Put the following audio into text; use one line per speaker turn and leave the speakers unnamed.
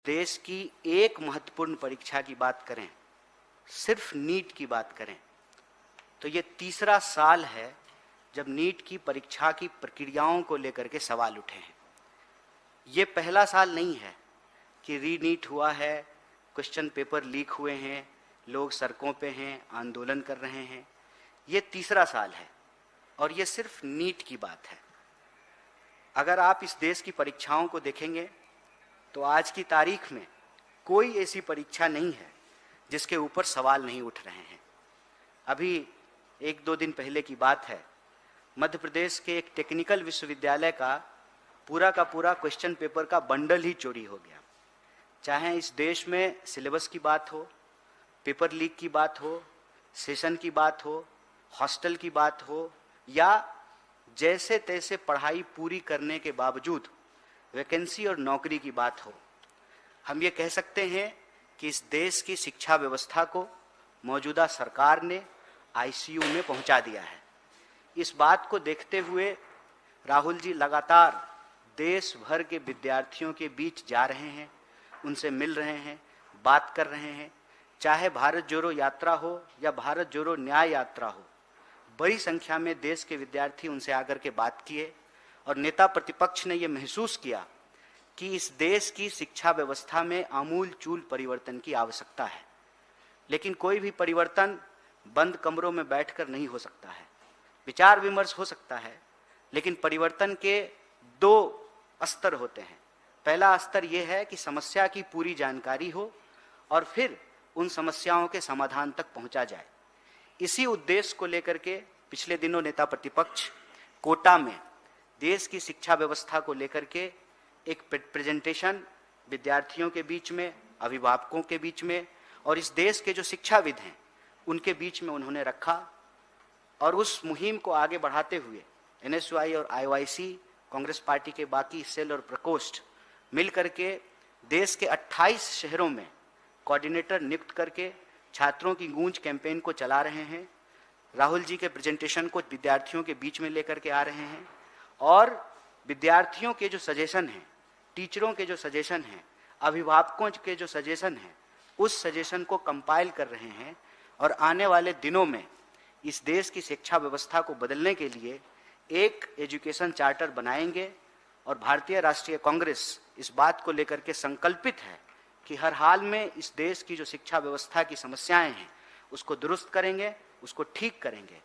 देश की एक महत्वपूर्ण परीक्षा की बात करें, सिर्फ नीट की बात करें, तो ये तीसरा साल है जब नीट की परीक्षा की प्रक्रियाओं को लेकर के सवाल उठे हैं। ये पहला साल नहीं है कि रीनीट हुआ है, क्वेश्चन पेपर लीक हुए हैं, लोग सड़कों पे हैं, आंदोलन कर रहे हैं। ये तीसरा साल है और ये सिर्फ नीट की बात है। अगर आप इस देश की परीक्षाओं को देखेंगे तो आज की तारीख में कोई ऐसी परीक्षा नहीं है जिसके ऊपर सवाल नहीं उठ रहे हैं। अभी 1-2 दिन पहले की बात है, मध्य प्रदेश के एक टेक्निकल विश्वविद्यालय का पूरा क्वेश्चन पेपर का बंडल ही चोरी हो गया। चाहे इस देश में सिलेबस की बात हो, पेपर लीक की बात हो, सेशन की बात हो, हॉस्टल की बात हो, या जैसे तैसे पढ़ाई पूरी करने के बावजूद वैकेंसी और नौकरी की बात हो, हम ये कह सकते हैं कि इस देश की शिक्षा व्यवस्था को मौजूदा सरकार ने आईसीयू में पहुंचा दिया है। इस बात को देखते हुए राहुल जी लगातार देश भर के विद्यार्थियों के बीच जा रहे हैं, उनसे मिल रहे हैं, बात कर रहे हैं। चाहे भारत जोड़ो यात्रा हो या भारत जोड़ो न्याय यात्रा हो, बड़ी संख्या में देश के विद्यार्थी उनसे आकर के बात किए और नेता प्रतिपक्ष ने यह महसूस किया कि इस देश की शिक्षा व्यवस्था में आमूल चूल परिवर्तन की आवश्यकता है। लेकिन कोई भी परिवर्तन बंद कमरों में बैठकर नहीं हो सकता है। विचार विमर्श हो सकता है, लेकिन परिवर्तन के 2 स्तर होते हैं। पहला स्तर यह है कि समस्या की पूरी जानकारी हो और फिर उन समस्याओं के समाधान तक पहुंचा जाए। इसी उद्देश्य को लेकर के पिछले दिनों नेता प्रतिपक्ष कोटा में देश की शिक्षा व्यवस्था को लेकर के एक प्रेजेंटेशन विद्यार्थियों के बीच में, अभिभावकों के बीच में और इस देश के जो शिक्षाविद हैं उनके बीच में उन्होंने रखा। और उस मुहिम को आगे बढ़ाते हुए एनएसयूआई और आईओआईसी, कांग्रेस पार्टी के बाकी सेल और प्रकोष्ठ मिल करके देश के 28 शहरों में कोऑर्डिनेटर नियुक्त करके छात्रों की गूंज कैंपेन को चला रहे हैं। राहुल जी के प्रेजेंटेशन को विद्यार्थियों के बीच में लेकर के आ रहे हैं और विद्यार्थियों के जो सजेशन हैं, टीचरों के जो सजेशन हैं, अभिभावकों के जो सजेशन हैं, उस सजेशन को कंपाइल कर रहे हैं और आने वाले दिनों में इस देश की शिक्षा व्यवस्था को बदलने के लिए एक एजुकेशन चार्टर बनाएंगे। और भारतीय राष्ट्रीय कांग्रेस इस बात को लेकर के संकल्पित है कि हर हाल में इस देश की जो शिक्षा व्यवस्था की समस्याएं हैं उसको दुरुस्त करेंगे, उसको ठीक करेंगे।